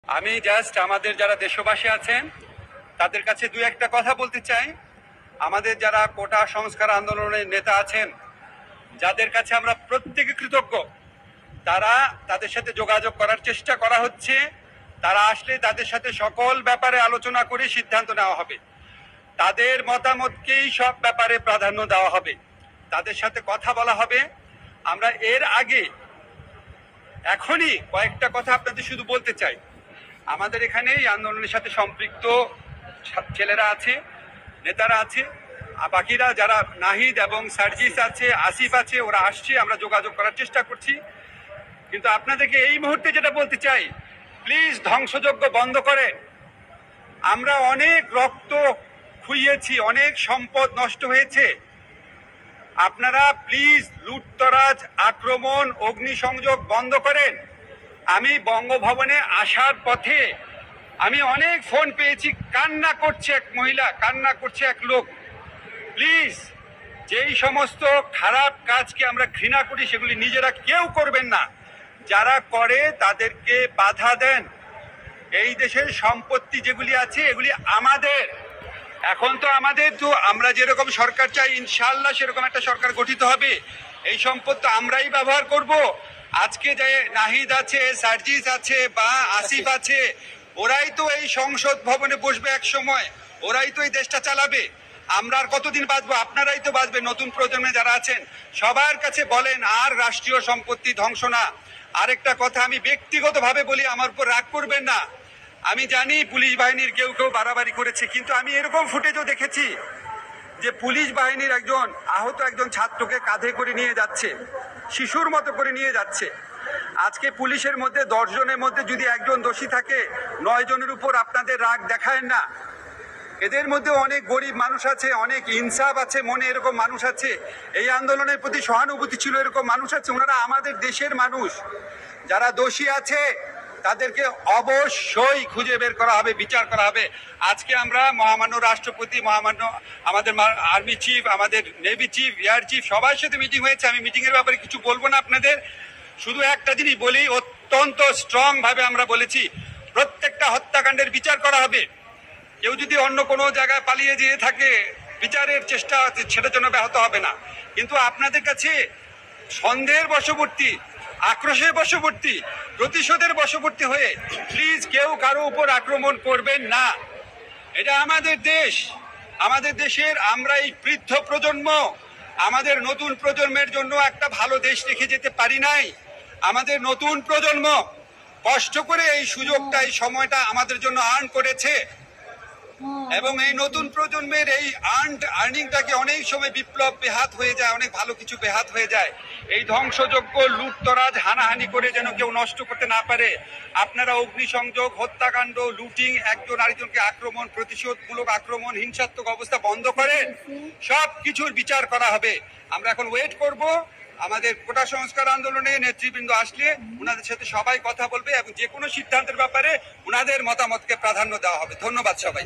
আমি জাস্ট আমাদের যারা দেশবাসী আছেন তাদের কাছে দুই একটা কথা বলতে চাই। আমাদের যারা কোটা সংস্কার আন্দোলনের নেতা আছেন, যাদের কাছে আমরা প্রত্যেকে কৃতজ্ঞ, তাদের সাথে যোগাযোগ করার চেষ্টা করা হচ্ছে। তারা আসলে তাদের সাথে সকল ব্যাপারে আলোচনা করে সিদ্ধান্ত নেওয়া হবে। তাদের মতামতকেই সব ব্যাপারে প্রাধান্য দেওয়া হবে, তাদের সাথে কথা বলা হবে। আমরা এর আগে এখনই কয়েকটা কথা আপনাদের শুধু বলতে চাই। আমাদের এখানে এই আন্দোলনের সাথে সম্পৃক্ত ছেলেরা আছে, নেতারা আছে, বাকিরা যারা নাহিদ এবং সার্জিস আছে, আসিফ আছে, ওরা আসছে, আমরা যোগাযোগ করার চেষ্টা করছি। কিন্তু আপনাদেরকে এই মুহূর্তে যেটা বলতে চাই, প্লিজ ধ্বংসযজ্ঞ বন্ধ করেন। আমরা অনেক রক্ত খুইয়েছি, অনেক সম্পদ নষ্ট হয়েছে। আপনারা প্লিজ লুটতরাজ, আক্রমণ, অগ্নিসংযোগ বন্ধ করেন। আমি বঙ্গভবনে আসার পথে আমি অনেক ফোন পেয়েছি, কান্না করছে এক মহিলা, কান্না করছে এক লোক। প্লিজ, যেই সমস্ত খারাপ কাজকে আমরা ঘৃণা করি সেগুলি নিজেরা কেউ করবেন না। যারা করে তাদেরকে বাধা দেন। এই দেশের সম্পত্তি যেগুলি আছে এগুলি আমাদের। এখন তো আমরা যেরকম সরকার চাই, ইনশাআল্লাহ সেরকম একটা সরকার গঠিত হবে। এই সম্পদ তো আমরাই ব্যবহার করব। আজকে যে নাহিদ আছে, সার্জিস আছে বা আসিফ আছে, ওরাই তো এই সংসদ ভবনে বসবে এক সময়, ওরাই তো এই দেশটা চালাবে। আমরা আর কতদিন বাঁচবো? আপনারাই তো বাঁচবে। নতুন প্রজন্মে যারা আছেন সবার কাছে বলেন, আর রাষ্ট্রীয় সম্পত্তি ধ্বংস না। আরেকটা কথা আমি ব্যক্তিগতভাবে বলি, আমার উপর রাগ করবেন না। আমি জানি পুলিশ বাহিনীর কেউ কেউ বাড়াবাড়ি করেছে, কিন্তু আমি এরকম ফুটেজও দেখেছি যে পুলিশ বাহিনীর আহত একজন ছাত্রকে কাঁধে করে নিয়ে যাচ্ছে, শিশুর মতো করে নিয়ে যাচ্ছে। আজকে পুলিশের মধ্যে 10 জনের মধ্যে যদি একজন দোষী থাকে, 9 জনের উপর আপনাদের রাগ দেখায় না। এদের মধ্যে অনেক গরিব মানুষ আছে, অনেক ইনসাফ আছে, মনে এরকম মানুষ আছে, এই আন্দোলনের প্রতি সহানুভূতি ছিল এরকম মানুষ আছে। ওনারা আমাদের দেশের মানুষ। যারা দোষী আছে তাদেরকে অবশ্যই খুঁজে বের করা হবে, বিচার করা হবে। আজকে আমরা মহামান্য রাষ্ট্রপতি, মহামান্য আমাদের আর্মি চিফ, আমাদের নেভি চিফ, এয়ার চিফ, সবার সাথে মিটিং হয়েছে। আমি মিটিংয়ের ব্যাপারে কিছু বলবো না আপনাদের, শুধু একটা জিনিস বলি, অত্যন্ত স্ট্রং ভাবে আমরা বলেছি প্রত্যেকটা হত্যাকাণ্ডের বিচার করা হবে। কেউ যদি অন্য কোনো জায়গায় পালিয়ে যেয়ে থাকে, বিচারের চেষ্টা সেটার জন্য ব্যাহত হবে না। কিন্তু আপনাদের কাছে সন্দেহের বশবর্তী, আক্রোশের বশবর্তী, প্রতিশোধের বশবর্তী হয়ে প্লিজ কেউ কারো উপর আক্রমণ করবেন না। এটা আমাদের দেশ, আমাদের দেশের আমরা এই বৃদ্ধ প্রজন্ম, আমাদের নতুন প্রজন্মের জন্য একটা ভালো দেশ রেখে যেতে পারি নাই। আমাদের নতুন প্রজন্ম কষ্ট করে এই সুযোগটা, এই সময়টা আমাদের জন্য আর্ন করেছে, এবং এই নতুন প্রজন্মের এই আর্নিংটাকে অনেক সময় বিপ্লব বেহাত হয়ে যায়, অনেক ভালো কিছু বেহাত হয়ে যায়। এই ধ্বংসযজ্ঞ, লুটতরাজ, হানাহানি করে যেন কেউ নষ্ট করতে না পারে। আপনারা অগ্নিসংযোগ, হত্যাকাণ্ড, লুটিং, একজন আরেকজনকে আক্রমণ, প্রতিশোধমূলক আক্রমণ, হিংসাত্মক অবস্থা বন্ধ করেন। সব কিছুর বিচার করা হবে। আমরা এখন ওয়েট করব। আমাদের কোটা সংস্কার আন্দোলনে নেতৃবৃন্দ আসলে ওনাদের সাথে সবাই কথা বলবে এবং যে কোনো সিদ্ধান্তের ব্যাপারে ওনাদের মতামতকে প্রাধান্য দেওয়া হবে। ধন্যবাদ সবাই।